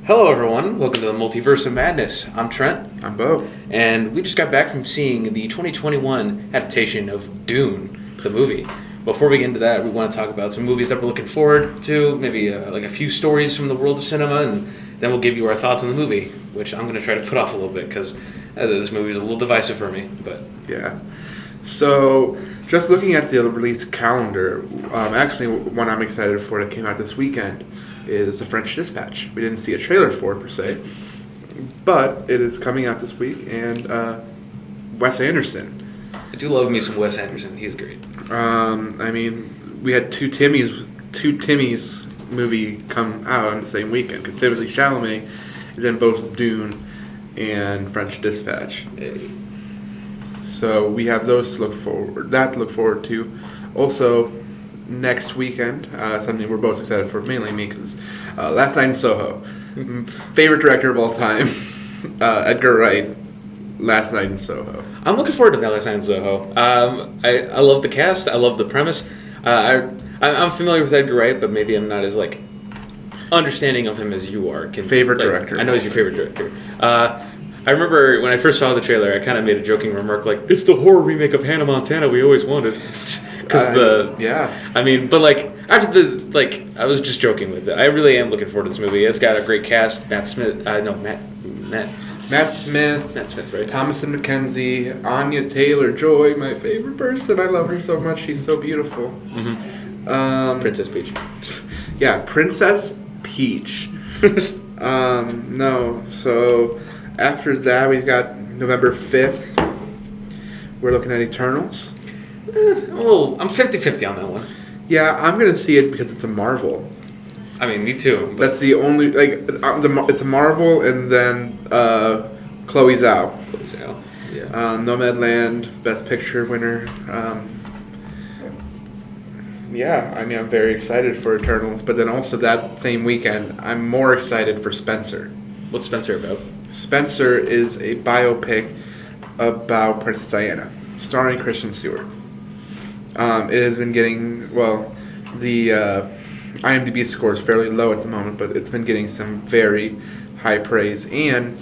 Hello, everyone. Welcome to the Multiverse of Madness. I'm Trent. I'm Beau. And we just got back from seeing the 2021 adaptation of Dune, the movie. Before we get into that, we want to talk about some movies that we're looking forward to, maybe like a few stories from the world of cinema, and then we'll give you our thoughts on the movie, which I'm going to try to put off a little bit because this movie is a little divisive for me. But yeah. So, just looking at the release calendar, actually one I'm excited for that came out this weekend is The French Dispatch. We didn't see a trailer for it per se, but it is coming out this week, and Wes Anderson. I do love me some Wes Anderson. He's great. I mean, we had two Timmys movie come out on the same weekend because Timothée Chalamet is in both Dune and French Dispatch. Hey. So we have those to look forward to. Also, next weekend, something we're both excited for, mainly me, because Last Night in Soho. Favorite director of all time, Edgar Wright, Last Night in Soho. I'm looking forward to that Last Night in Soho. I love the cast. I love the premise. I'm familiar with Edgar Wright, but maybe I'm not as understanding of him as you are. Favorite director. I know he's your favorite director. I remember when I first saw the trailer, I kind of made a joking remark like, "It's the horror remake of Hannah Montana we always wanted." Because I mean, but after I was just joking with it. I really am looking forward to this movie. It's got a great cast. Matt Smith, right? Thomasin McKenzie, Anya Taylor-Joy, my favorite person. I love her so much. She's so beautiful. Mm-hmm. Princess Peach. Yeah, Princess Peach. No, so after that we've got November 5th. We're looking at Eternals. I'm 50-50 on that one. Yeah, I'm gonna see it because it's a Marvel. I mean, me too. That's the only it's a Marvel, and then Chloe Zhao. Yeah. Nomadland, Best Picture winner. Yeah, I mean, I'm very excited for Eternals, but then also that same weekend, I'm more excited for Spencer. What's Spencer about? Spencer is a biopic about Princess Diana, starring Kristen Stewart. It has been getting, the IMDb score is fairly low at the moment, but it's been getting some very high praise. And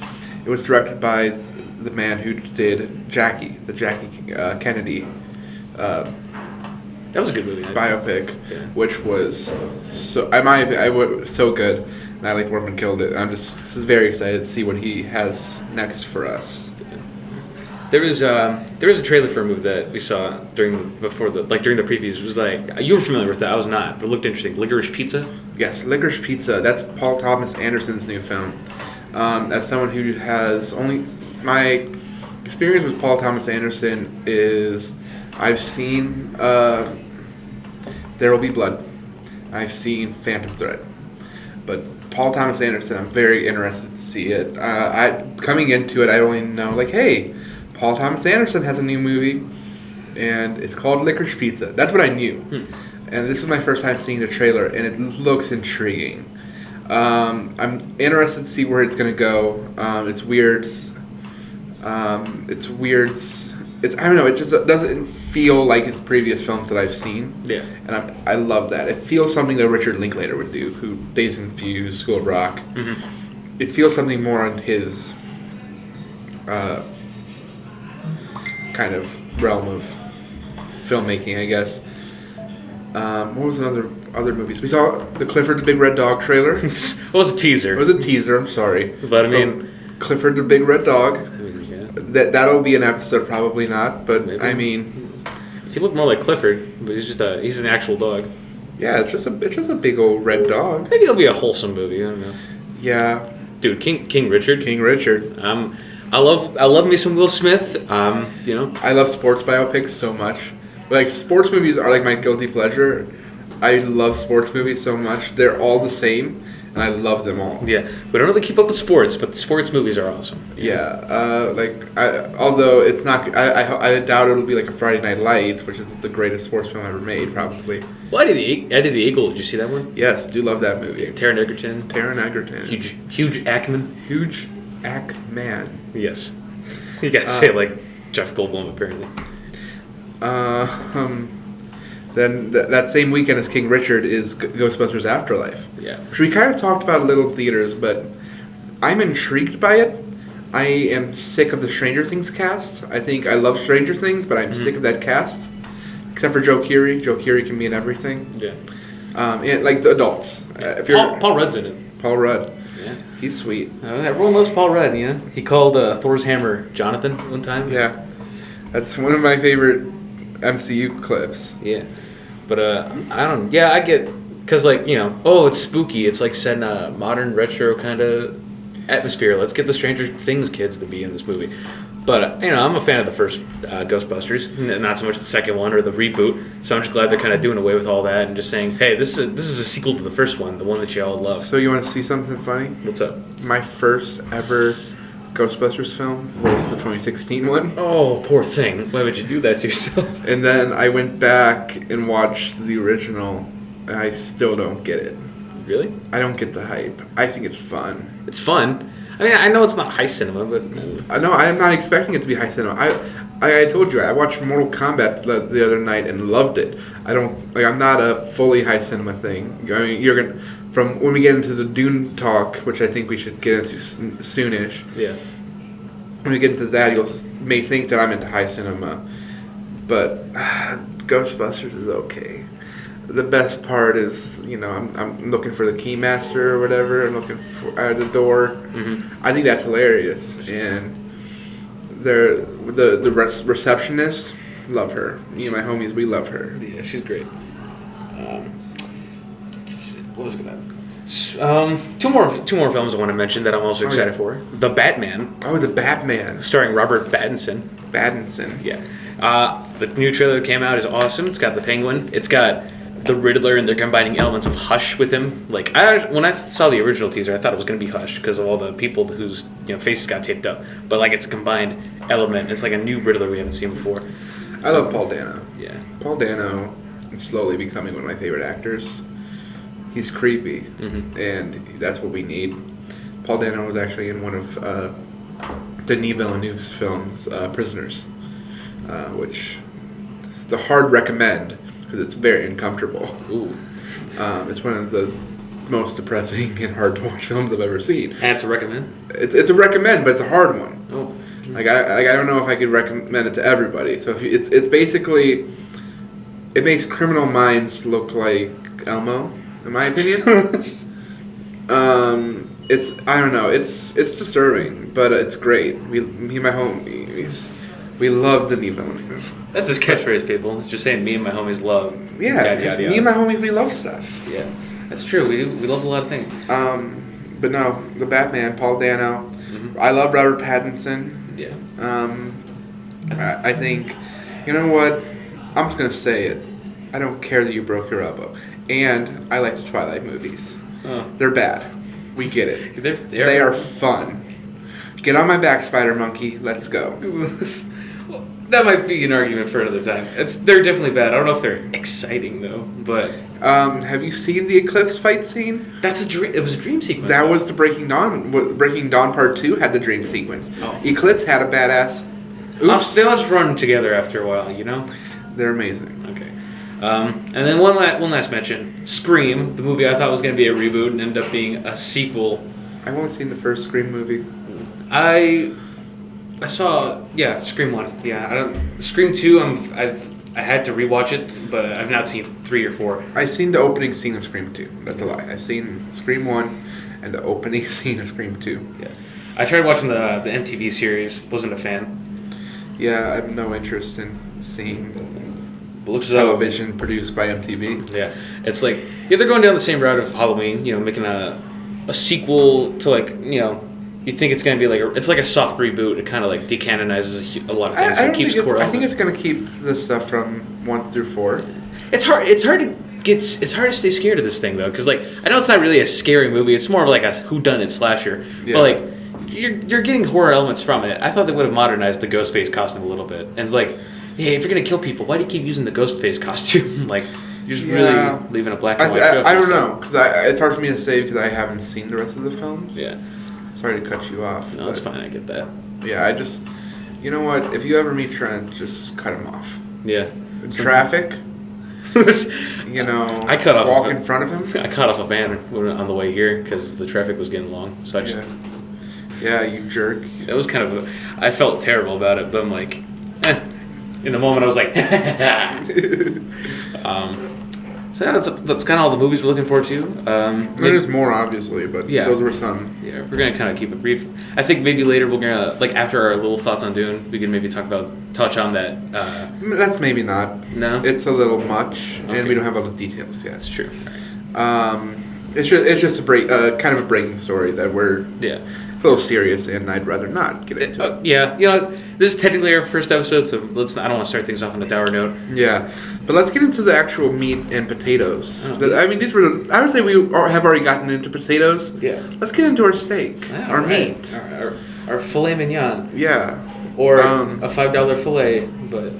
it was directed by the man who did Jackie, the Jackie Kennedy that was a good movie. Biopic, yeah. Which was so good. Natalie Portman killed it. I'm just very excited to see what he has next for us. There was a trailer for a movie that we saw during the previews. It was you were familiar with that. I was not, but it looked interesting. Licorice Pizza. Yes, Licorice Pizza. That's Paul Thomas Anderson's new film. As someone who has my experience with Paul Thomas Anderson is I've seen There Will Be Blood. I've seen Phantom Thread. But Paul Thomas Anderson, I'm very interested to see it. Coming into it, I only know hey, Paul Thomas Anderson has a new movie, and it's called Licorice Pizza. That's what I knew. And this was my first time seeing the trailer, and it looks intriguing. I'm interested to see where it's going to go. It's weird. It's weird. I don't know. It just doesn't feel like his previous films that I've seen. Yeah. And I love that. It feels something that Richard Linklater would do, who Dazed and Confused, School of Rock. Mm-hmm. It feels something more on his kind of realm of filmmaking, I guess. What was other movies? We saw the Clifford the Big Red Dog trailer. It was a teaser. It was a teaser, I'm sorry. But I mean... Clifford the Big Red Dog. Yeah. That'll be an episode, probably not, but maybe. I mean... If you look more like Clifford, but he's an actual dog. Yeah, it's just a big old red dog. Maybe it'll be a wholesome movie, I don't know. Yeah. Dude, King Richard. King Richard. I love me some Will Smith. I love sports biopics so much. Sports movies are my guilty pleasure. I love sports movies so much. They're all the same, and I love them all. Yeah, we don't really keep up with sports, but the sports movies are awesome. Yeah, although it's not, I doubt it'll be like a Friday Night Lights, which is the greatest sports film ever made, probably. Well, Eddie the Eagle. Did you see that one? Yes, do love that movie. Taron Egerton. Huge Ackman. Huge Ackman. Yes. You gotta say it like Jeff Goldblum, apparently. Then that same weekend as King Richard is Ghostbusters Afterlife. Yeah. Which we kind of talked about in Little Theaters, but I'm intrigued by it. I am sick of the Stranger Things cast. I think I love Stranger Things, but I'm sick of that cast. Except for Joe Keery. Joe Keery can be in everything. Yeah. And like the adults. If you're Paul Rudd's in it. Paul Rudd. Yeah. He's sweet. Everyone loves Paul Rudd, you know? He called Thor's hammer Jonathan one time. Yeah. That's one of my favorite MCU clips. Yeah. But, I get, because, like, you know, oh, it's spooky. It's, like, set in a modern retro kind of atmosphere. Let's get the Stranger Things kids to be in this movie. But, you know, I'm a fan of the first Ghostbusters, not so much the second one or the reboot. So I'm just glad they're kind of doing away with all that and just saying, hey, this is a sequel to the first one, the one that you all love. So you want to see something funny? What's up? My first ever Ghostbusters film was the 2016 one. Oh, poor thing. Why would you do that to yourself? And then I went back and watched the original, and I still don't get it. Really? I don't get the hype. I think it's fun. It's fun. I mean, I know it's not high cinema, but... No, I'm not expecting it to be high cinema. I told you, I watched Mortal Kombat the other night and loved it. I'm not a fully high cinema thing. I mean, you're gonna... From when we get into the Dune talk, which I think we should get into soonish. Yeah. When we get into that, you may think that I'm into high cinema. But Ghostbusters is okay. The best part is, you know, I'm looking for the Keymaster or whatever. I'm looking for out the door. Mm-hmm. I think that's hilarious. And the receptionist, love her. Me and my homies, we love her. Yeah, she's great. What was it gonna? Two more films I want to mention that I'm also excited for. The Batman. Oh, the Batman, starring Robert Pattinson. Yeah. The new trailer that came out is awesome. It's got the Penguin. It's got the Riddler, and they're combining elements of Hush with him. Like when I saw the original teaser, I thought it was going to be Hush because of all the people whose faces got taped up. But like it's a combined element. It's like a new Riddler we haven't seen before. I love Paul Dano. Yeah, Paul Dano is slowly becoming one of my favorite actors. He's creepy, and that's what we need. Paul Dano was actually in one of Denis Villeneuve's films, Prisoners, which is a hard recommend because it's very uncomfortable. Ooh. It's one of the most depressing and hard to watch films I've ever seen. And it's a recommend? It's a recommend, but it's a hard one. Oh. Like I don't know if I could recommend it to everybody. So if it's basically, it makes Criminal Minds look like Elmo, in my opinion. It's I don't know. It's disturbing, but it's great. Me and my homies, we love Denis Villeneuve. That's his catchphrase, people. It's just saying me and my homies love. Yeah, yada, yada, me and my homies, we love stuff. Yeah, that's true. We love a lot of things. But no, the Batman, Paul Dano. Mm-hmm. I love Robert Pattinson. Yeah. I think, you know what? I'm just gonna say it. I don't care that you broke your elbow, and I like the Twilight movies. Oh. They're bad. We get it. They are fun. Get on my back, Spider Monkey. Let's go. Well, that might be an argument for another time. They're definitely bad. I don't know if they're exciting though, but have you seen the Eclipse fight scene? That's a dream. It was a dream sequence. That was the Breaking Dawn. Breaking Dawn Part 2 had the dream sequence. Oh. Eclipse had a badass. Oops. They'll just run together after a while, you know. They're amazing. Okay. And then one last mention. Scream, the movie I thought was going to be a reboot and ended up being a sequel. I've only seen the first Scream movie. I saw Scream 1. Yeah, Scream 2. I had to rewatch it, but I've not seen 3 or 4. I've seen the opening scene of Scream 2. That's a lie. I've seen Scream 1 and the opening scene of Scream 2. Yeah. I tried watching the MTV series. Wasn't a fan. Yeah, I have no interest in seeing television produced by MTV. Yeah, it's like they're going down the same route of Halloween. Making a sequel to you think it's going to be it's like a soft reboot. It kind of decanonizes a lot of things. I think it's going to keep the stuff from 1 through 4. It's hard to stay scared of this thing though, because I know it's not really a scary movie. It's more of a whodunit slasher. Yeah. But you're getting horror elements from it. I thought they would have modernized the Ghostface costume a little bit. And it's hey, if you're gonna kill people, why do you keep using the Ghostface costume? You're just really leaving a black and white trail. I don't know, because it's hard for me to say because I haven't seen the rest of the films. Yeah. Sorry to cut you off. No, that's fine. I get that. Yeah, you know what? If you ever meet Trent, just cut him off. Yeah. Traffic. I cut off. Walk in front of him. I cut off a van on the way here because the traffic was getting long. So I just Yeah, you jerk. It was kind of I felt terrible about it, but I'm like, in the moment I was like, so yeah, that's kind of all the movies we're looking forward to. There's more, obviously, but those were some. Yeah, we're gonna kind of keep it brief. I think maybe later we're gonna, like, after our little thoughts on Dune, we can maybe touch on that. That's maybe not. No, it's a little much, and we don't have all the details yet. That's true. It's just a kind of a breaking story that we're. Yeah. It's a little serious, and I'd rather not get into it. Yeah, this is technically our first episode, so I don't want to start things off on a dour note. Yeah, but let's get into the actual meat and potatoes. Oh. I mean, I would say we have already gotten into potatoes. Yeah. Let's get into our steak, our meat. All right. Our filet mignon. Yeah. Or a $5 filet, but...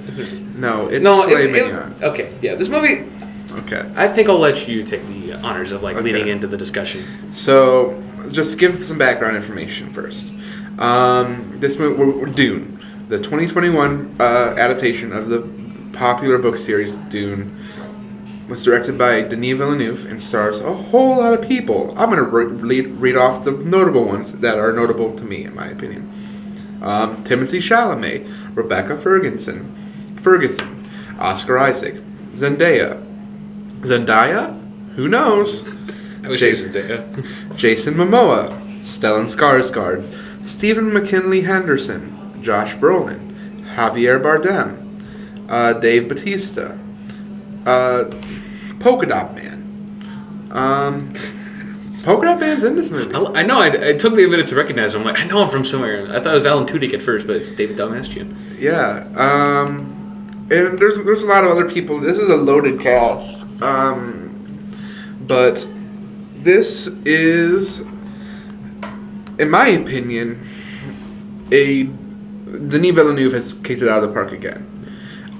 No, it's filet mignon. Okay, yeah, this movie... Okay. I think I'll let you take the honors of, leading into the discussion. So, just give some background information first. This movie, Dune, the 2021 adaptation of the popular book series Dune, was directed by Denis Villeneuve and stars a whole lot of people. I'm going to read off the notable ones that are notable to me, in my opinion. Timothée Chalamet, Rebecca Ferguson, Oscar Isaac, Zendaya? Who knows? I would say Zendaya. Jason Momoa, Stellan Skarsgård, Stephen McKinley Henderson, Josh Brolin, Javier Bardem, Dave Bautista, Polka Dot Man. Polka Dot Man's in this movie. I know. It took me a minute to recognize him. I'm like, I know him from somewhere. I thought it was Alan Tudyk at first, but it's David Dalmastian. Yeah. And there's a lot of other people. This is a loaded cast. But this is, in my opinion, Denis Villeneuve has kicked it out of the park again.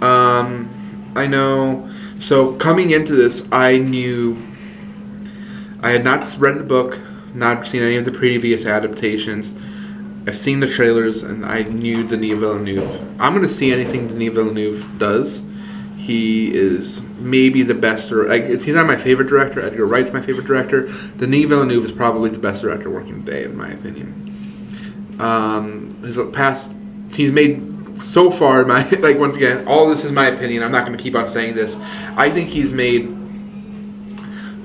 I know. So coming into this, I had not read the book, not seen any of the previous adaptations. I've seen the trailers, and I knew Denis Villeneuve. I'm going to see anything Denis Villeneuve does. He is maybe the best. He's not my favorite director. Edgar Wright's my favorite director. Denis Villeneuve is probably the best director working today, in my opinion. He's made so far. Once again, all this is my opinion. I'm not going to keep on saying this. I think he's made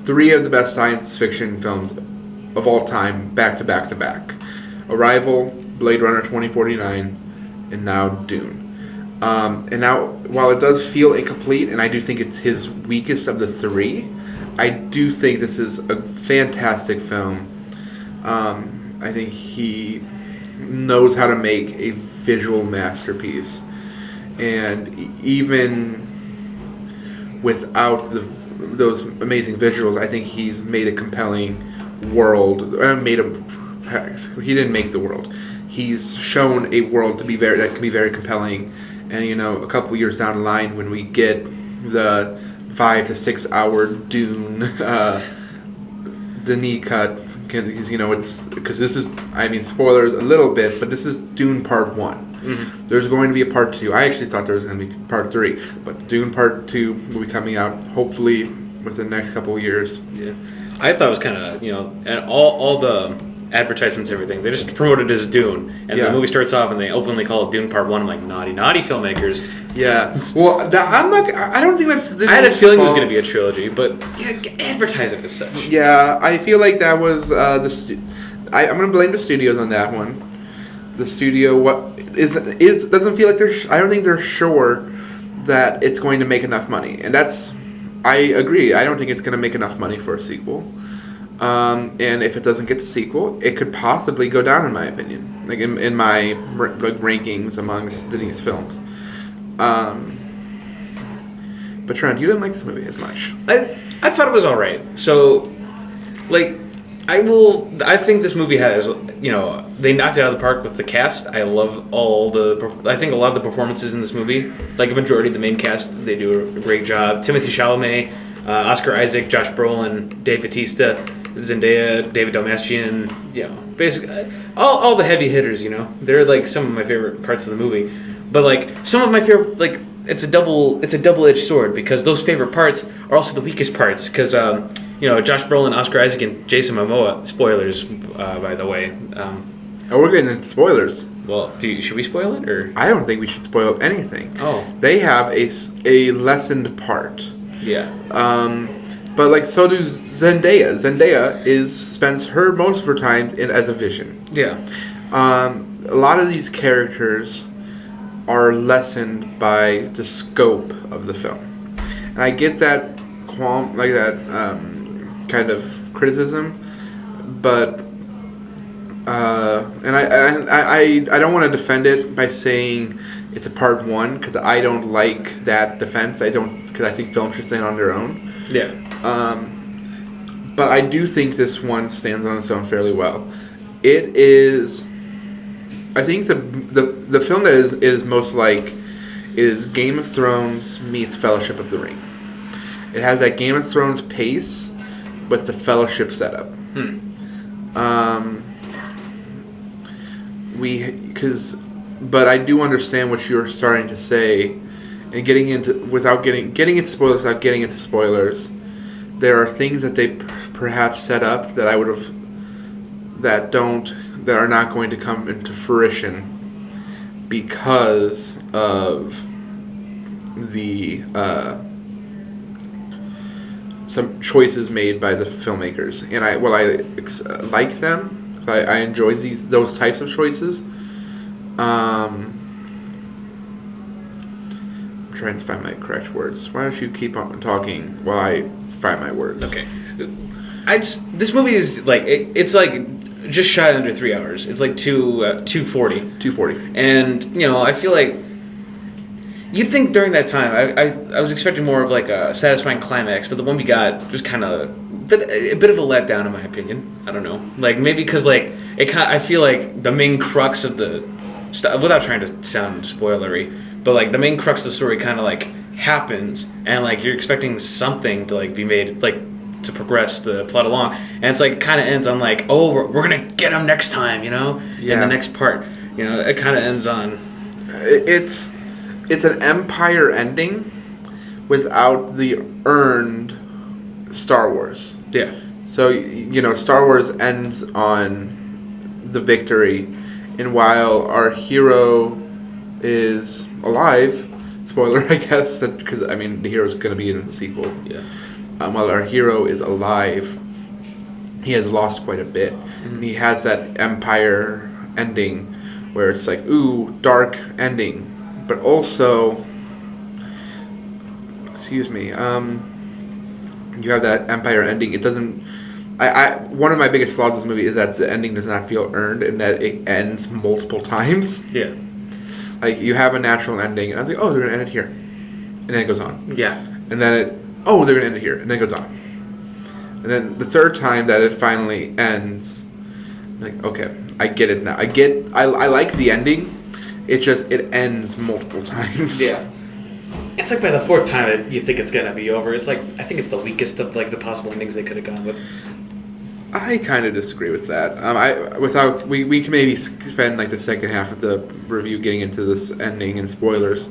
3 of the best science fiction films of all time, back to back to back. Arrival, Blade Runner 2049, and now Dune. And now, while it does feel incomplete, and I do think it's his weakest of the 3, I do think this is a fantastic film. I think he knows how to make a visual masterpiece. And even without those amazing visuals, I think he's made a compelling world. He didn't make the world. He's shown a world that can be very compelling. And, a couple years down the line, when we get the 5 to 6 hour Dune Denis cut, because this is, spoilers a little bit, but this is Dune Part 1. Mm-hmm. There's going to be a Part 2. I actually thought there was going to be Part 3, but Dune Part 2 will be coming out hopefully within the next couple of years. Yeah, I thought it was kind of, and all the advertisements and everything, they just promoted it as Dune, and the movie starts off and they openly call it Dune Part 1. I'm like, naughty filmmakers. Yeah. Well, I don't think that's... I had a feeling it was going to be a trilogy, but advertise it as such. Yeah, I feel like that was I'm going to blame the studios on that one. The studio doesn't feel like I don't think they're sure that it's going to make enough money, and I agree. I don't think it's going to make enough money for a sequel. And if it doesn't get the sequel, it could possibly go down, in my opinion, in my rankings amongst Denis films. But Trent, you didn't like this movie as much. I thought it was all right. So, I think this movie has, they knocked it out of the park with the cast. I love I think a lot of the performances in this movie, a majority of the main cast, they do a great job. Timothée Chalamet, Oscar Isaac, Josh Brolin, Dave Bautista, Zendaya, David Dalmastian, basically all the heavy hitters, they're some of my favorite parts of the movie. But some of my favorite, it's a double-edged sword, because those favorite parts are also the weakest parts, because Josh Brolin, Oscar Isaac, and Jason Momoa, spoilers by the way, Oh, we're getting into spoilers. Well, should we spoil it or? I don't think we should spoil anything. Oh. They have a lessened part. Yeah. But like so does Zendaya. Zendaya spends most of her time as a Vision. Yeah. A lot of these characters are lessened by the scope of the film, and I get that kind of criticism, but and I don't want to defend it by saying it's a part one because I don't like that defense. Because I think films should stand on their own. Yeah. But I do think this one stands on its own fairly well. It is. I think the film that is most like is Game of Thrones meets Fellowship of the Ring. It has that Game of Thrones pace with the Fellowship setup. But I do understand what you're starting to say, and getting into spoilers without getting into spoilers. There are things that they perhaps set up that that are not going to come into fruition because of the some choices made by the filmmakers, and I like them. I enjoy those types of choices. I'm trying to find my correct words. Why don't you keep on talking while I find my words? Okay. This movie is like it's like just shy under 3 hours. It's like 240. 240. And I feel like you'd think during that time I was expecting more of like a satisfying climax, but the one we got was kind of a bit of a letdown in my opinion. I don't know, like maybe because like I feel like the main crux of the without trying to sound spoilery, but like the main crux of the story kind of like happens, and like you're expecting something to like be made like to progress the plot along, and it's like kind of ends on like, oh, we're gonna get him next time, in the next part. It kind of ends on. It's an Empire ending without the earned Star Wars. Yeah. So Star Wars ends on the victory, and while our hero is alive, spoiler I guess, because the hero's going to be in the sequel. Yeah. While our hero is alive, he has lost quite a bit, and he has that Empire ending where it's like, ooh, dark ending, but also, excuse me, you have that Empire ending. It doesn't. One of my biggest flaws with this movie is that the ending does not feel earned, and that it ends multiple times. Yeah. Like you have a natural ending, and I was like, oh, they're gonna end it here, and then it goes on. Yeah. And then they're gonna end it here, and then it goes on. And then the third time that it finally ends, I'm like, okay, I get it now. I like the ending. It ends multiple times. Yeah. It's like by the fourth time you think it's gonna be over. It's like I think it's the weakest of like the possible endings they could have gone with. I kind of disagree with that. We can maybe spend like the second half of the review getting into this ending and spoilers.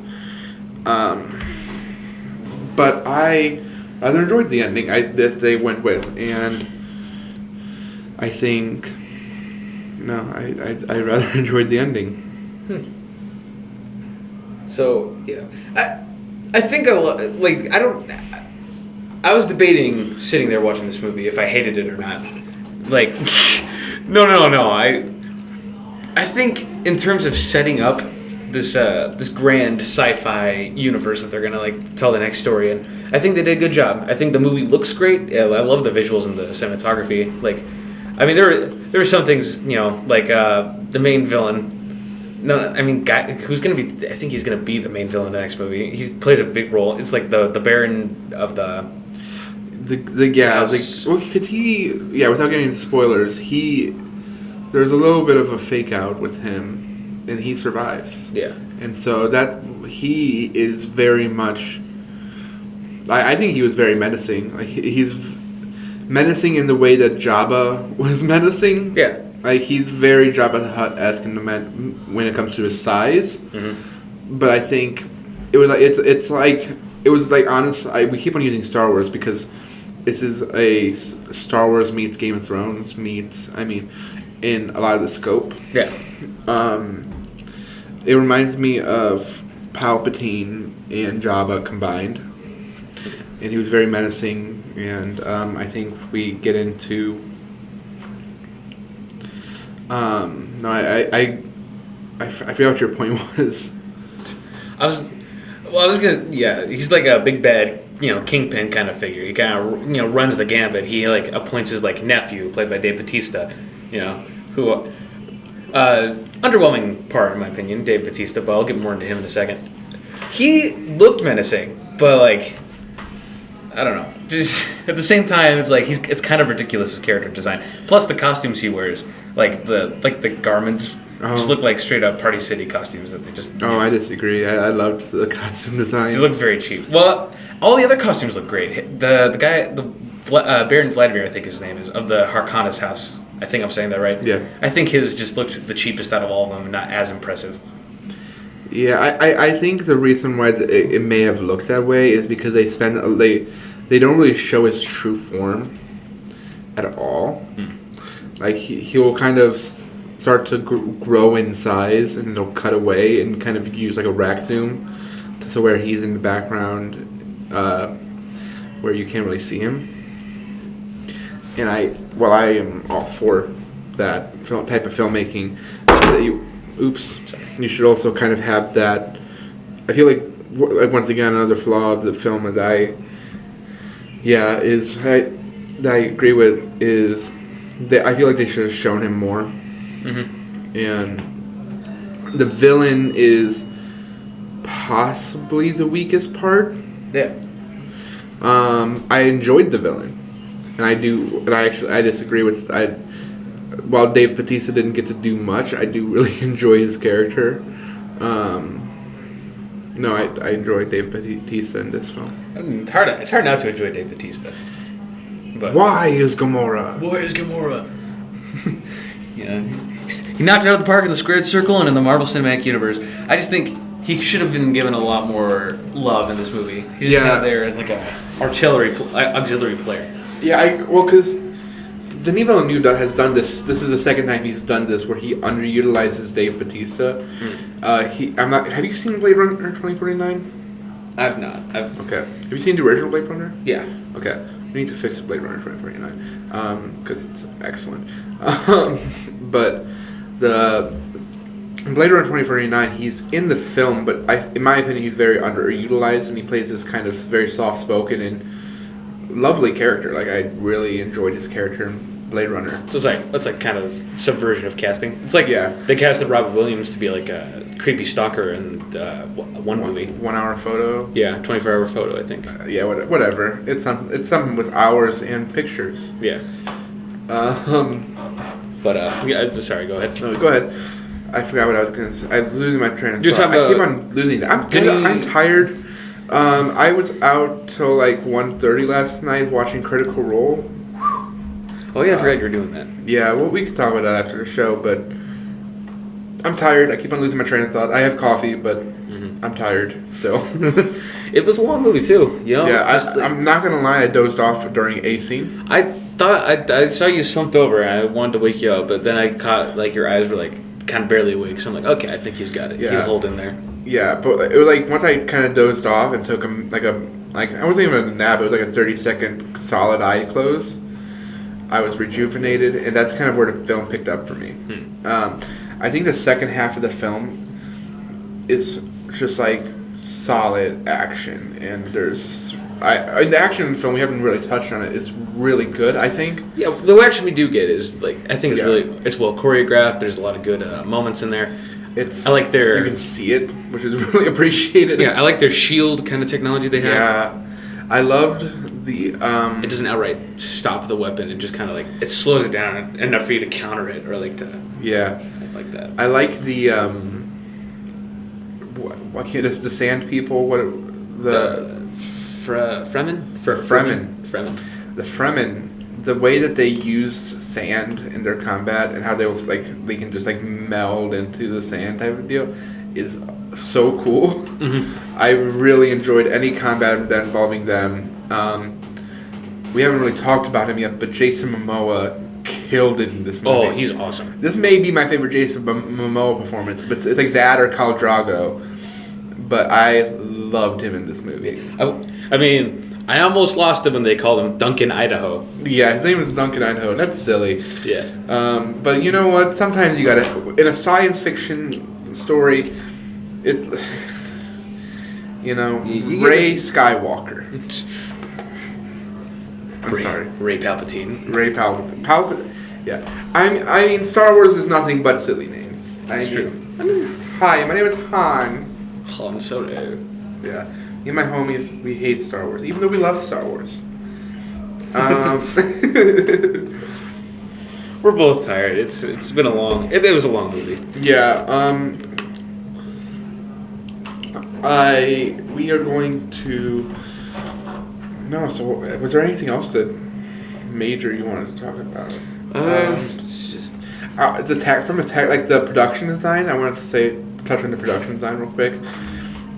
But I rather enjoyed the ending that they went with, and I think I rather enjoyed the ending. So I think I was debating sitting there watching this movie if I hated it or not. Like, no. I think in terms of setting up this grand sci-fi universe that they're gonna like tell the next story in, I think they did a good job. I think the movie looks great. I love the visuals and the cinematography. Like, there were some things, like the main villain. Who's gonna be? I think he's gonna be the main villain in the next movie. He plays a big role. It's like the Baron of the because without getting into spoilers, there's a little bit of a fake out with him, and he survives. Yeah, and so that he is very much. I think he was very menacing. Like he's menacing in the way that Jabba was menacing. Yeah. Like he's very Jabba the Hutt-esque when it comes to his size, but I think it was honest. We keep on using Star Wars because this is a Star Wars meets Game of Thrones meets. in a lot of the scope. Yeah. It reminds me of Palpatine and Jabba combined, and he was very menacing. And I think we get into. No, I forgot what your point was. I was gonna. Yeah, he's like a big bad, kingpin kind of figure. He kind of, runs the gambit. He like appoints his like nephew, played by Dave Bautista, who, underwhelming part in my opinion, Dave Bautista. But I'll get more into him in a second. He looked menacing, but like, I don't know. Just at the same time, it's like it's kind of ridiculous his character design. Plus the costumes he wears, like the garments, just look like straight up Party City costumes that they just. Oh, I disagree. I loved the costume design. They look very cheap. Well, all the other costumes look great. The guy, Baron Vladimir, I think his name is, of the Harkonnen house. I think I'm saying that right. Yeah. I think his just looked the cheapest out of all of them, and not as impressive. Yeah, I think the reason why it may have looked that way is because they don't really show his true form at all. Like he'll kind of start to grow in size, and they'll cut away and kind of use like a rack zoom to where he's in the background, where you can't really see him. And I am all for that type of filmmaking. You should also kind of have that. I feel like once again another flaw of the film that I agree with is that I feel like they should have shown him more. And the villain is possibly the weakest part. Yeah. I enjoyed the villain, and I disagree with while Dave Bautista didn't get to do much, I do really enjoy his character. No, I enjoy Dave Bautista in this film. It's hard not to enjoy Dave Bautista. But why is Gamora? He knocked it out of the park in the squared circle and in the Marvel Cinematic Universe. I just think he should have been given a lot more love in this movie. He's just kind of there as like a auxiliary player. Yeah, because Denis Villeneuve has done this. This is the second time he's done this, where he underutilizes Dave Bautista. Have you seen Blade Runner 2049? I've not. Okay. Have you seen the original Blade Runner? Yeah. Okay. We need to fix Blade Runner 2049 because it's excellent. But the Blade Runner 2049, he's in the film, but in my opinion, he's very underutilized, and he plays this kind of very soft-spoken and lovely character. Like, I really enjoyed his character in Blade Runner. So it's like kind of subversion of casting. It's like they casted Robert Williams to be like a creepy stalker in one movie. 1 hour photo. Yeah, 24-hour photo, I think. Whatever. It's something with hours and pictures. Yeah. Sorry, go ahead. No, go ahead. I forgot what I was going to say. I'm losing my train of thought. I keep on losing that. I'm tired. I was out till like 1:30 last night watching Critical Role. Oh yeah, I forgot you were doing that. Yeah, well, we could talk about that after the show, but I'm tired. I keep on losing my train of thought. I have coffee, but I'm tired still. It was a long movie too, Yeah, I'm not gonna lie. I dozed off during a scene. I thought I saw you slumped over, and I wanted to wake you up, but then I caught like your eyes were like kind of barely awake, so I'm like, okay, I think he's got it. Yeah. He'll hold in there. Yeah, but it was like once I kind of dozed off and took him like I wasn't even in a nap. It was like a 30-second solid eye close. I was rejuvenated, and that's kind of where the film picked up for me. I think the second half of the film is just like solid action, and there's in the action film we haven't really touched on it. It's really good, I think. Yeah, the action we do get is like I think it's well choreographed. There's a lot of good moments in there. I like you can see it, which is really appreciated. Yeah, I like their shield kind of technology they have. Yeah, I loved the. It doesn't outright stop the weapon. It just kind of like it slows it down enough for you to counter it or like to. Yeah, I like that. I like the. What can't the sand people? What the Fremen? Fremen. The Fremen. The way that they use sand in their combat and how they can just like meld into the sand type of deal is so cool. Mm-hmm. I really enjoyed any combat that involving them. We haven't really talked about him yet, but Jason Momoa killed it in this movie. Oh, he's awesome. This may be my favorite Jason Momoa performance, but it's like that or Khal Drago. But I loved him in this movie. I mean, I almost lost it when they called him Duncan Idaho. Yeah, his name is Duncan Idaho, and that's silly. Yeah. But you know what? Sometimes you gotta, in a science fiction story, it, you know, Ray Skywalker. I'm sorry. Ray Palpatine. Ray Palpatine. Yeah. I mean, Star Wars is nothing but silly names. That's true. Hi, my name is Han. Han Solo. Yeah. Me and my homies, we hate Star Wars, even though we love Star Wars. We're both tired. It's been a long. It was a long movie. Yeah. We are going to. No. So, was there anything else that major you wanted to talk about? It's just like the production design. I wanted to touch on the production design real quick.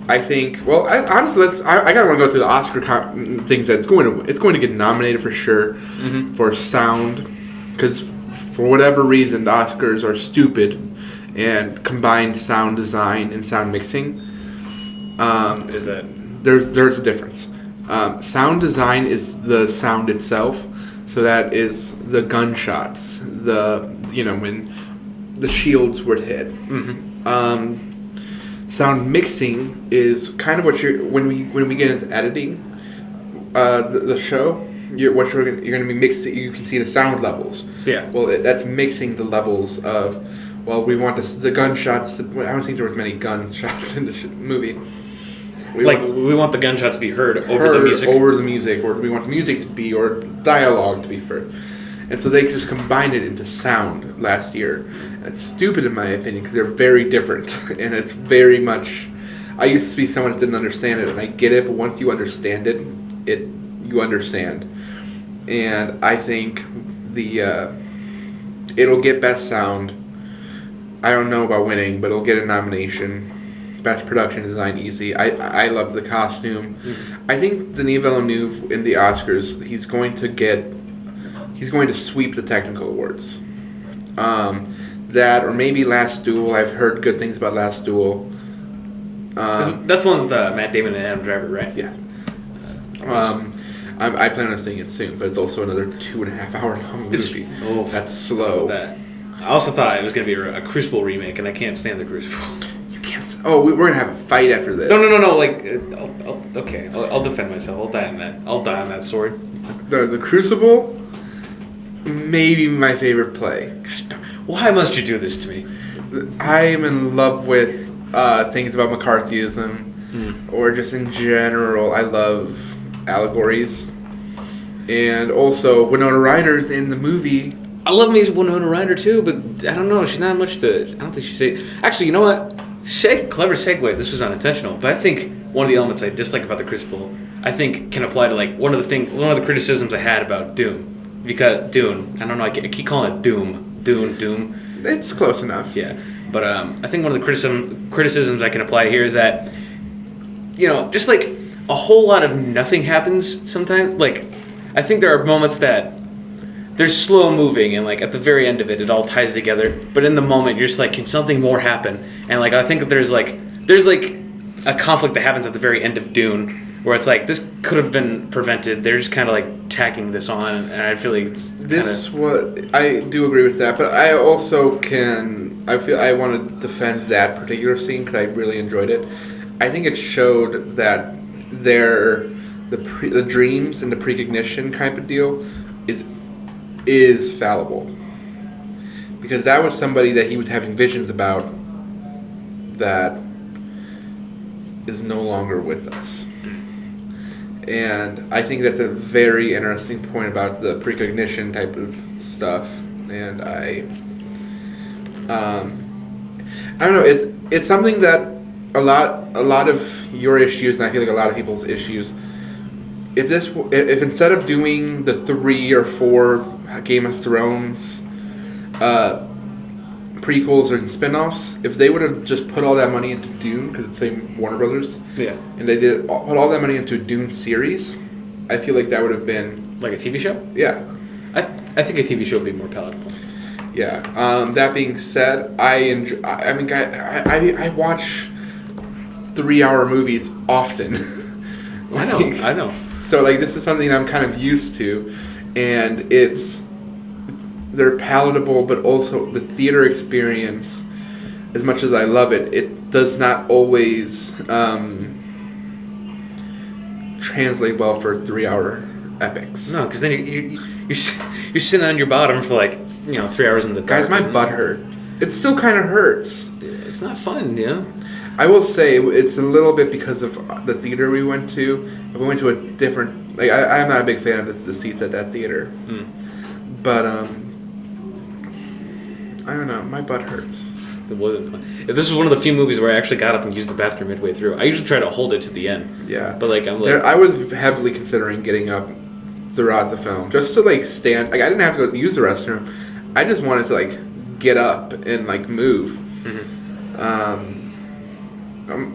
I think. Well, honestly, I gotta want to go through the Oscar things it's going to get nominated for sure for sound, because for whatever reason the Oscars are stupid and combined sound design and sound mixing. is that there's a difference. Sound design is the sound itself, so that is the gunshots, when the shields were hit. Sound mixing is kind of what when we get into editing the show. You're going to be mixing. You can see the sound levels. Yeah. Well, that's mixing the levels of. Well, we want the gunshots. I don't think there was many gunshots in the movie. We want the gunshots to be heard over the music, or we want the music to be, or dialogue to be heard. And so they just combined it into sound last year. And it's stupid in my opinion because they're very different, and it's very much. I used to be someone that didn't understand it, and I get it. But once you understand it, you understand. And I think it'll get best sound. I don't know about winning, but it'll get a nomination. Best production design, easy. I love the costume. I think Denis Villeneuve in the Oscars, he's going to sweep the technical awards. That or maybe Last Duel. I've heard good things about Last Duel. That's one with Matt Damon and Adam Driver, right? Yeah. I plan on seeing it soon, but it's also another 2.5 hour long movie. That's slow. I also thought it was going to be a Crucible remake, and I can't stand the Crucible. You can't. Oh, we're gonna have a fight after this. No. Like, I'll defend myself. I'll die on that sword. The Crucible, maybe my favorite play. Gosh, why must you do this to me? I am in love with things about McCarthyism, or just in general. I love allegories, and also Winona Ryder's in the movie. I love me Winona Ryder too, but I don't know. She's not much to. I don't think she's. Actually, you know what? Clever segue. This was unintentional, but I think one of the elements I dislike about the Crucible, I think, can apply to like one of the criticisms I had about Doom, because Dune. I don't know. I keep calling it Doom. Doom. It's close enough. Yeah, but I think one of the criticisms I can apply here is that, just like a whole lot of nothing happens sometimes. Like, I think there are moments that. There's slow moving, and like at the very end of it all ties together. But in the moment, you're just like, can something more happen? And like I think that there's like a conflict that happens at the very end of Dune, where it's like this could have been prevented. They're just kind of like tacking this on, and I feel like it's what I do agree with that. But I also I want to defend that particular scene because I really enjoyed it. I think it showed that the dreams and the precognition type of deal is fallible, because that was somebody that he was having visions about that is no longer with us. And I think that's a very interesting point about the precognition type of stuff. And I don't know, it's something that a lot of your issues, and I feel like a lot of people's issues, if instead of doing the 3 or 4 Game of Thrones prequels or spin-offs, if they would have just put all that money into Dune, because it's the same Warner Brothers, and they put all that money into a Dune series, I feel like that would have been like a TV show. Yeah, I think a TV show would be more palatable. Yeah. That being said, I watch 3-hour movies often. I know. So like this is something I'm kind of used to, and they're palatable, but also the theater experience, as much as I love it, it does not always translate well for 3-hour epics. No, because then you're sitting on your bottom for like 3 hours in the dark. Guys, my butt hurt. It still kind of hurts. It's not fun, I will say it's a little bit because of the theater we went to. We went to a different. Like I'm not a big fan of the seats at that theater, but I don't know. My butt hurts. It wasn't fun. This was one of the few movies where I actually got up and used the bathroom midway through. I usually try to hold it to the end. Yeah, but I was heavily considering getting up throughout the film just to like stand. Like I didn't have to go use the restroom. I just wanted to like get up and like move.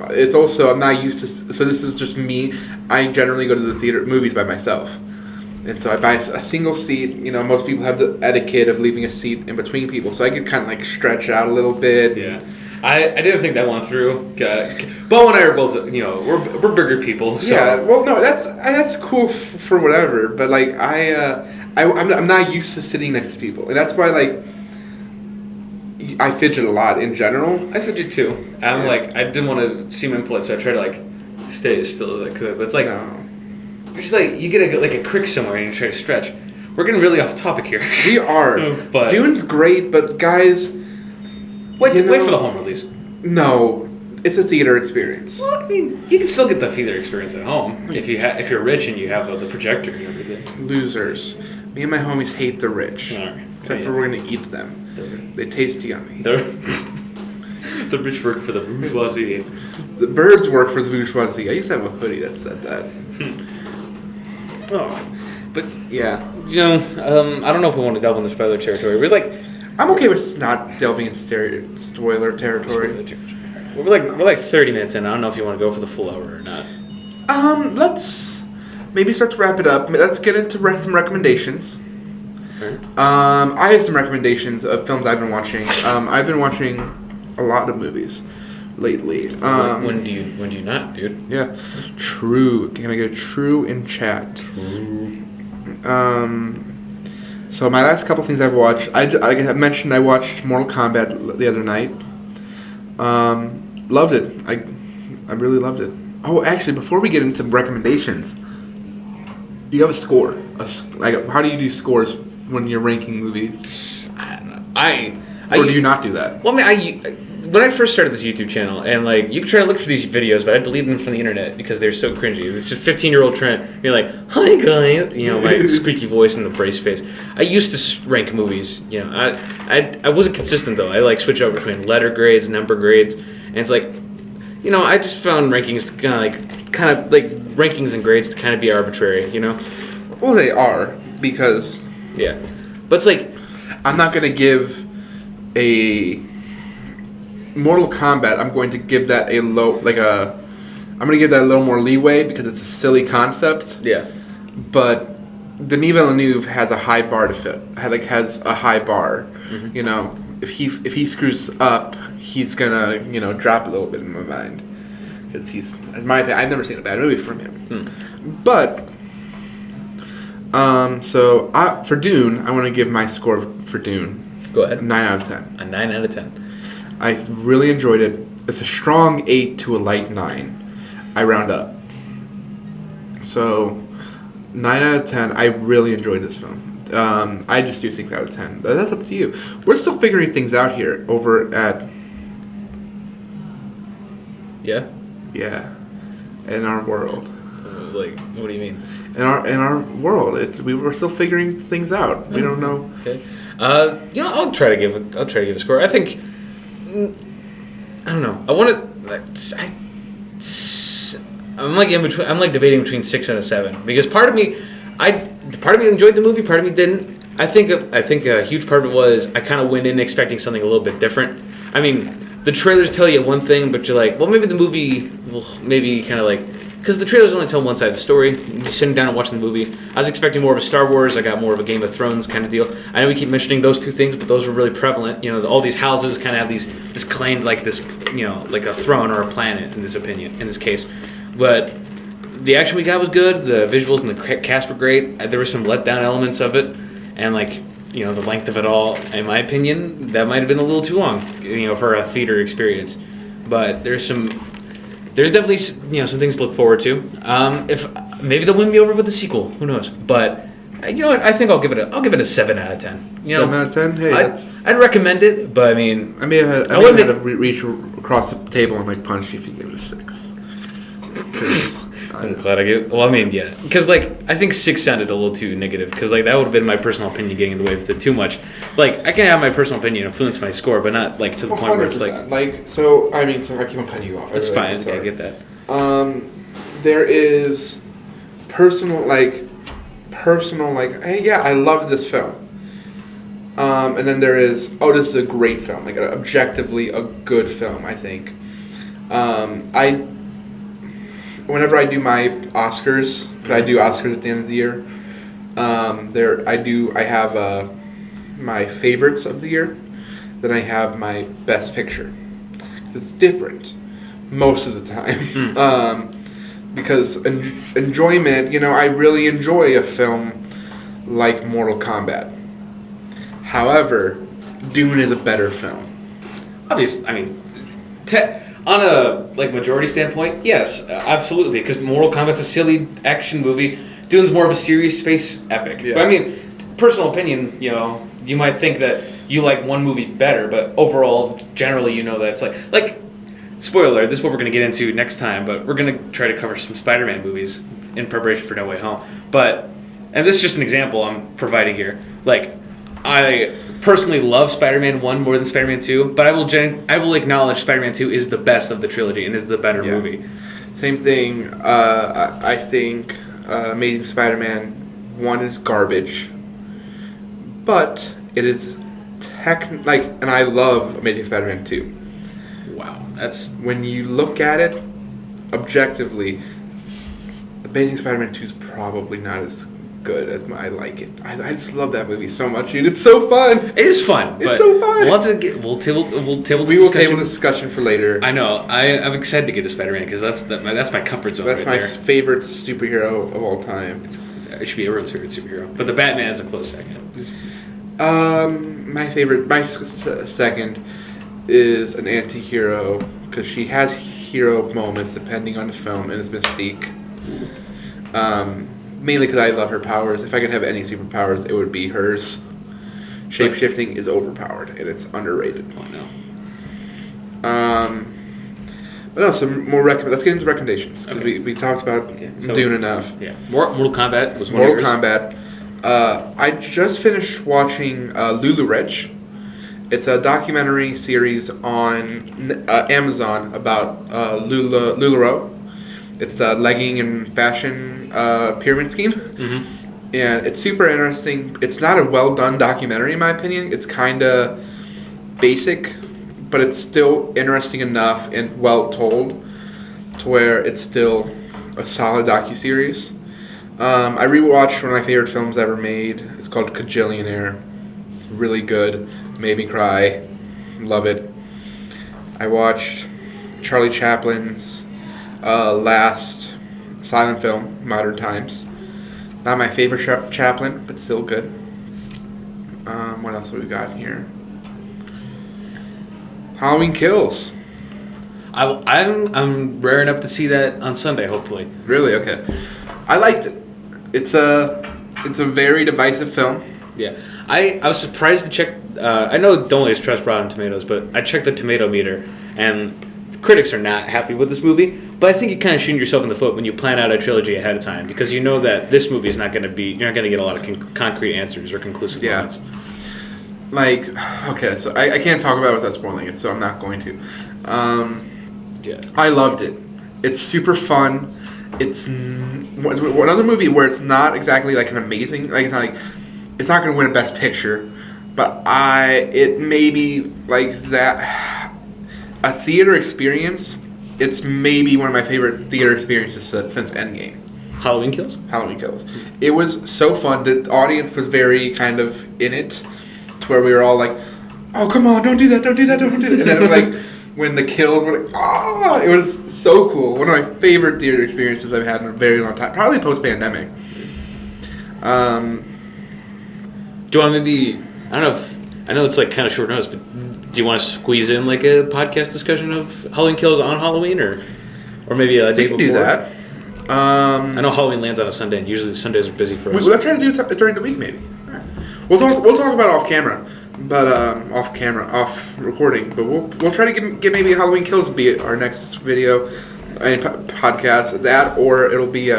It's also I'm not used to. So this is just me. I generally go to the theater movies by myself, and so I buy a single seat. Most people have the etiquette of leaving a seat in between people, so I could kind of like stretch out a little bit. Yeah, I didn't think that one through. Beau and I are both we're bigger people. So. Yeah, well, no, that's cool for whatever, but like I'm not used to sitting next to people, and that's why like. I fidget a lot in general. I fidget too. I'm like I didn't want to seem impolite, so I tried to like stay as still as I could. But it's like it's like you get a crick somewhere and you try to stretch. We're getting really off topic here. We are. But Dune's great, but guys, wait for the home release. No, it's a theater experience. Well, I mean, you can still get the theater experience at home if you're rich and you have the projector and everything. Losers. Me and my homies hate the rich. All right. Except for we're gonna eat them. They taste yummy. The rich work for the bourgeoisie. The birds work for the bourgeoisie. I used to have a hoodie that said that. But yeah, I don't know if we want to delve into spoiler territory. We're like, I'm okay with not delving into spoiler territory. We're like 30 minutes in. I don't know if you want to go for the full hour or not. Let's maybe start to wrap it up. Let's get into some recommendations. Right. I have some recommendations of films I've been watching. I've been watching a lot of movies lately. When do you not, dude? Yeah, true. Can I get a true in chat? True. So my last couple things I've watched, like I mentioned, I watched Mortal Kombat the other night. Loved it. I really loved it. Oh, actually, before we get into recommendations, you have a score. How do you do scores when you're ranking movies? I don't know. Or do you not do that? Well, I mean, when I first started this YouTube channel, and like you could try to look for these videos, but I deleted them from the internet because they're so cringy. It's just 15-year-old Trent. You're like, "Hi guys," like squeaky voice and the brace face. I used to rank movies. I wasn't consistent though. I like switch out between letter grades, number grades, and it's like, I just found rankings kind of like rankings and grades to kind of be arbitrary. Well, they are because. Yeah, but it's like I'm not gonna give a Mortal Kombat. I'm going to give that a low, I'm gonna give that a little more leeway because it's a silly concept. Yeah, but Denis Villeneuve has a high bar to fit. Has a high bar. Mm-hmm. If he screws up, he's gonna drop a little bit in my mind because in my opinion, I've never seen a bad movie from him. But. For Dune, I want to give my score for Dune. Go ahead. 9 out of 10. A 9 out of 10. I really enjoyed it. It's a strong 8 to a light 9. I round up. So, 9 out of 10. I really enjoyed this film. I just do 6 out of 10. But that's up to you. We're still figuring things out here over at... Yeah? Yeah. In our world. Like, what do you mean? In our world, we were still figuring things out. We don't know. Okay. I'll try to give a score. I think. I don't know. I want to. I'm like in between. I'm like debating between 6 and a 7 because part of me enjoyed the movie. Part of me didn't. I think a huge part of it was I kind of went in expecting something a little bit different. I mean, the trailers tell you one thing, but you're like, well, maybe the movie will maybe kind of like because the trailers only tell one side of the story. You're sitting down and watching the movie. I was expecting more of a Star Wars. I got more of a Game of Thrones kind of deal. I know we keep mentioning those two things, but those were really prevalent. You know, all these houses kind of have this claimed like this, you know, like a throne or a planet in this case. But the action we got was good. The visuals and the cast were great. There were some letdown elements of it, and like, you know, the length of it all, in my opinion, that might have been a little too long, you know, for a theater experience. But there's definitely, you know, some things to look forward to. If maybe they'll win me over with the sequel, who knows? But you know what? I think I'll give it a 7 out of 10. You 7 know, out of 10. Hey, I'd recommend it, but I mean, I may have had to reach across the table and like punch you if you gave it a 6. I'm glad I gave. Well, I mean, yeah, because like I think 6 sounded a little too negative. Because like that would have been my personal opinion getting in the way with it too much. Like I can have my personal opinion influence my score, but not like to the point where it's like. So I mean, so I keep on cutting you off. It's fine. I get that. There is personal like, hey, yeah, I love this film. And then there is, this is a great film, like objectively a good film, I think. Whenever I do my Oscars, because I do Oscars at the end of the year, I have my favorites of the year, then I have my best picture. It's different most of the time. Because enjoyment, you know, I really enjoy a film like Mortal Kombat. However, Dune is a better film. Obviously, I mean, on a like majority standpoint, yes, absolutely. Because Mortal Kombat's a silly action movie. Dune's more of a serious space epic. Yeah. But I mean, personal opinion, you know, you might think that you like one movie better, but overall, generally, you know that it's like. Spoiler, this is what we're going to get into next time, but we're going to try to cover some Spider-Man movies in preparation for No Way Home. And this is just an example I'm providing here. Like, I personally love Spider-Man 1 more than Spider-Man 2, but I will acknowledge Spider-Man 2 is the best of the trilogy and is the better movie. Same thing. I think Amazing Spider-Man 1 is garbage, but it is and I love Amazing Spider-Man 2. Wow, that's... When you look at it objectively, Amazing Spider-Man 2 is probably not as good as I like it. I just love that movie so much, dude. It's so fun. It is fun. It's so fun. We'll table the discussion for later. I know. I'm excited to get to Spider-Man because that's my comfort zone. That's my favorite superhero of all time. It should be everyone's favorite superhero, but the Batman is a close second. My second is an anti-hero because she has hero moments depending on the film, and it's Mystique. Mainly because I love her powers. If I could have any superpowers, it would be hers. Shape-shifting is overpowered, and it's underrated. Oh, no. But no, some more let's get into recommendations. Okay. We talked about Dune enough. Yeah. Mortal Kombat was one Mortal Kombat. I just finished watching LowPolyLevi. It's a documentary series on Amazon about LuLaRoe. It's a legging and fashion pyramid scheme. Mm-hmm. And it's super interesting. It's not a well-done documentary, in my opinion. It's kind of basic, but it's still interesting enough and well-told to where it's still a solid docuseries. I rewatched one of my favorite films ever made. It's called Kajillionaire. It's really good. Made me cry. Love it. I watched Charlie Chaplin's last silent film, Modern Times. Not my favorite Chaplin, but still good. What else have we got here? Halloween Kills. I'm rare enough to see that on Sunday, hopefully. Really? Okay. I liked it. It's a very divisive film. Yeah. I was surprised to check. I know don't always trust Rotten Tomatoes, but I checked the tomato meter, and the critics are not happy with this movie. But I think you kind of shooting yourself in the foot when you plan out a trilogy ahead of time, because you know that this movie is not going to be. You're not going to get a lot of concrete answers or conclusive moments. Like, okay, so I can't talk about it without spoiling it, so I'm not going to. I loved it. It's super fun. It's another movie where it's not exactly like an amazing, like it's not going to win a Best Picture, but it may be like that a theater experience it's maybe one of my favorite theater experiences since Endgame. Halloween Kills? Halloween Kills. It was so fun. The audience was very kind of in it, to where we were all like, "Oh, come on, don't do that, don't do that, don't do that." And then like when the kills were like, "Oh!" It was so cool. One of my favorite theater experiences I've had in a very long time. Probably post-pandemic. Do you want to maybe? I don't know if I know it's like kind of short notice, but do you want to squeeze in like a podcast discussion of Halloween Kills on Halloween, or maybe a day before? We can do that. I know Halloween lands on a Sunday, and usually Sundays are busy for us. Let's try to do it during the week, maybe. Right. We'll talk about it off camera, but off recording. But we'll try to get maybe Halloween Kills be our next video, any podcast. That or it'll be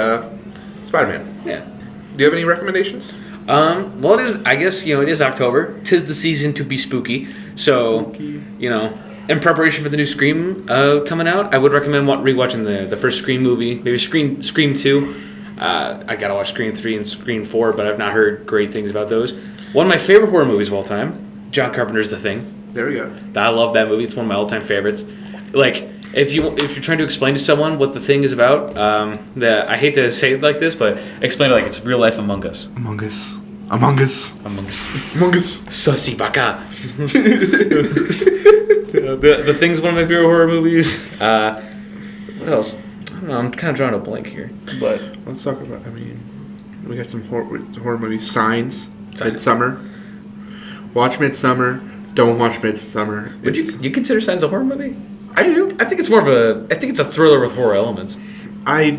Spider-Man. Yeah. Do you have any recommendations? Well, it is. I guess it is October. 'Tis the season to be spooky. So, in preparation for the new Scream coming out, I would recommend rewatching the first Scream movie. Maybe Scream 2. I gotta watch Scream 3 and Scream 4, but I've not heard great things about those. One of my favorite horror movies of all time, John Carpenter's The Thing. There we go. I love that movie. It's one of my all-time favorites. Like, if you're trying to explain to someone what The Thing is about, I hate to say it like this, but explain it like it's real life Among Us. Among Us. Sussy baka. The Thing's one of my favorite horror movies. What else? I don't know. I'm kind of drawing a blank here. But let's talk about. We got some horror movies. Signs. Midsummer. Watch Midsummer. Don't watch Midsummer. Would you consider Signs a horror movie? I do. I think it's more of I think it's a thriller with horror elements. I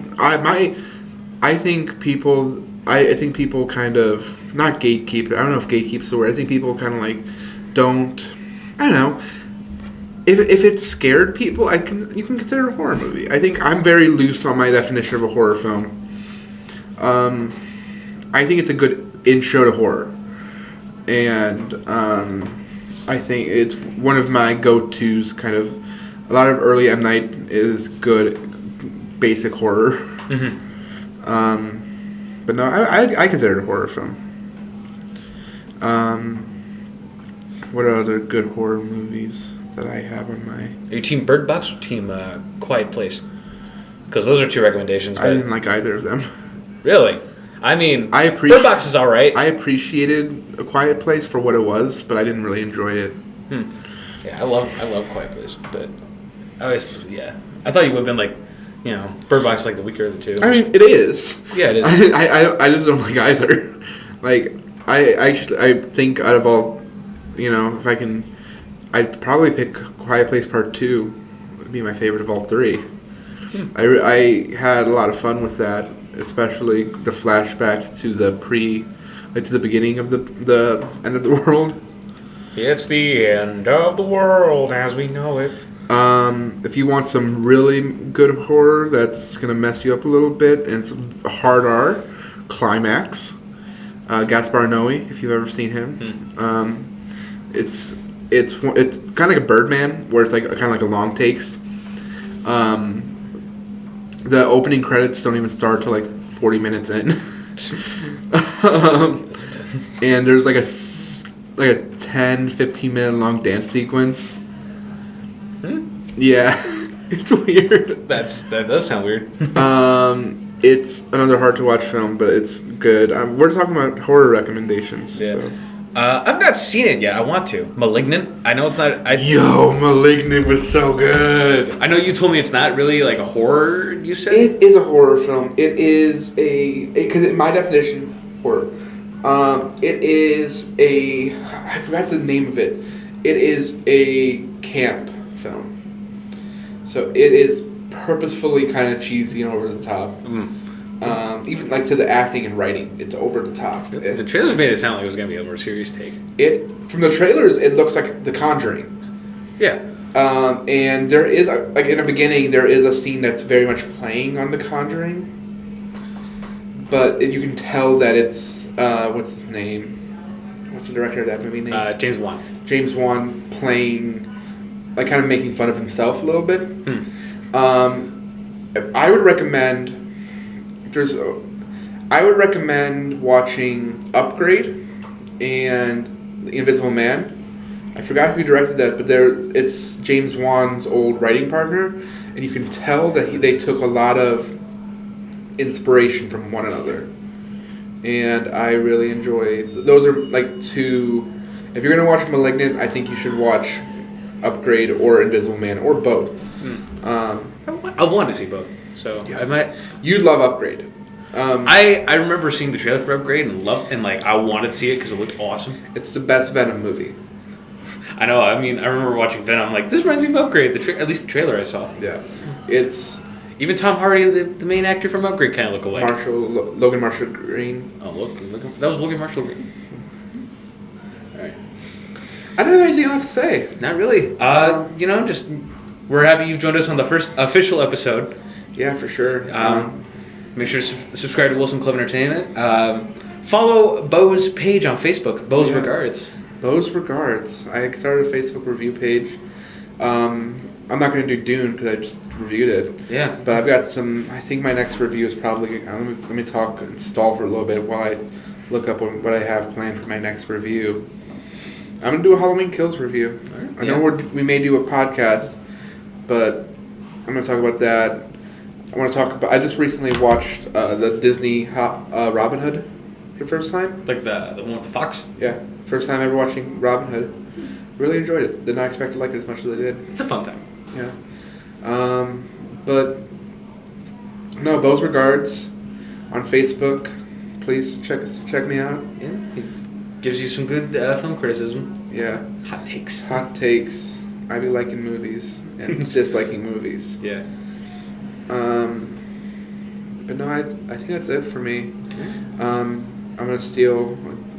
think people kind of not gatekeep. I don't know if gatekeep's the word. I think people kind of like don't. I don't know. If it scared people, you can consider it a horror movie. I think I'm very loose on my definition of a horror film. I think it's a good intro to horror, and I think it's one of my go-tos. Kind of a lot of early M. Night is good basic horror. Mm-hmm. But no, I consider it a horror film. What are other good horror movies that I have on my... Are you Team Bird Box or Team Quiet Place? Because those are two recommendations. I didn't like either of them. Really? I mean, Bird Box is all right. I appreciated A Quiet Place for what it was, but I didn't really enjoy it. Yeah, I love Quiet Place, but I thought you would have been like, Bird Box like the weaker of the two. I mean, it is. Yeah, it is. I just don't like either. Like, I think out of all, if I can, I'd probably pick Quiet Place Part 2. Would be my favorite of all three. I had a lot of fun with that, especially the flashbacks to to the beginning of the end of the world. It's the end of the world as we know it. If you want some really good horror that's gonna mess you up a little bit and it's hard R, Climax, Gaspar Noé, if you've ever seen him. It's kind of like a Birdman, where it's like kind of like a long takes. The opening credits don't even start till like 40 minutes in, and there's like a 10-15 minute long dance sequence. Yeah, it's weird. That does sound weird. It's another hard to watch film, but it's good. We're talking about horror recommendations. Yeah. So. I've not seen it yet. I want to. Malignant. I know it's not. Malignant was so good. I know you told me it's not really like a horror. You said it is a horror film. It is because in my definition, horror. It is I forgot the name of it. It is a camp film. So it is purposefully kind of cheesy and over the top. Even like to the acting and writing, it's over the top. The trailers made it sound like it was going to be a more serious take. From the trailers, it looks like The Conjuring. Yeah. And there is like in the beginning, there is a scene that's very much playing on The Conjuring, but you can tell that it's what's his name? What's the director of that movie name? James Wan. James Wan playing, like, kind of making fun of himself a little bit. I would recommend. I would recommend watching Upgrade and The Invisible Man. I forgot who directed that, but it's James Wan's old writing partner, and you can tell that they took a lot of inspiration from one another. And I really enjoy... Those are like two... If you're going to watch Malignant, I think you should watch Upgrade or Invisible Man, or both. I want to see both. So yes. I might... You'd love Upgrade. I remember seeing the trailer for Upgrade and I wanted to see it because it looked awesome. It's the best Venom movie. I know. I mean, I remember watching Venom. I'm like, this reminds me of Upgrade. At least the trailer I saw. Yeah, it's even Tom Hardy and the main actor from Upgrade kind of look alike. Logan Marshall Green. Oh, look, that was Logan Marshall Green. All right. I don't have anything else to say. Not really. Just we're happy you joined us on the first official episode. Yeah, for sure. Make sure to subscribe to Wilson Club Entertainment. Follow Beau's page on Facebook. Beau's Regards. Beau's Regards. I started a Facebook review page. I'm not going to do Dune because I just reviewed it. Yeah. But I've got some... I think my next review is probably... let me talk and stall for a little bit while I look up what I have planned for my next review. I'm going to do a Halloween Kills review. Right. I know we may do a podcast, but I'm going to talk about that. I want to talk about... I just recently watched the Disney Robin Hood for the first time. Like the one with the fox? Yeah. First time ever watching Robin Hood. Really enjoyed it. Did not expect to like it as much as I did. It's a fun time. Yeah. But... No, Beau's Regards on Facebook. Please check me out. Yeah. It gives you some good film criticism. Yeah. Hot takes. I be liking movies. And just liking movies. Yeah. But no, I think that's it for me. I'm gonna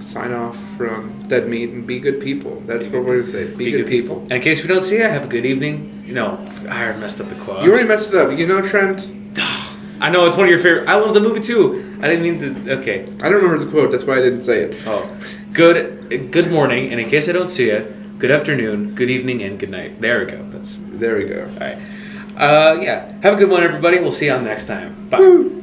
sign off from Dead Meat and be good people. That's what we're gonna say. Be good people. And in case we don't see you, have a good evening. I messed up the quote. You already messed it up. Trent? I know, it's one of your favorite. I love the movie too. I didn't mean to. Okay. I don't remember the quote. That's why I didn't say it. Oh, good morning, and in case I don't see you, good afternoon, good evening, and good night. There we go. There we go. All right. Have a good one, everybody. We'll see you on next time. Bye. Woo.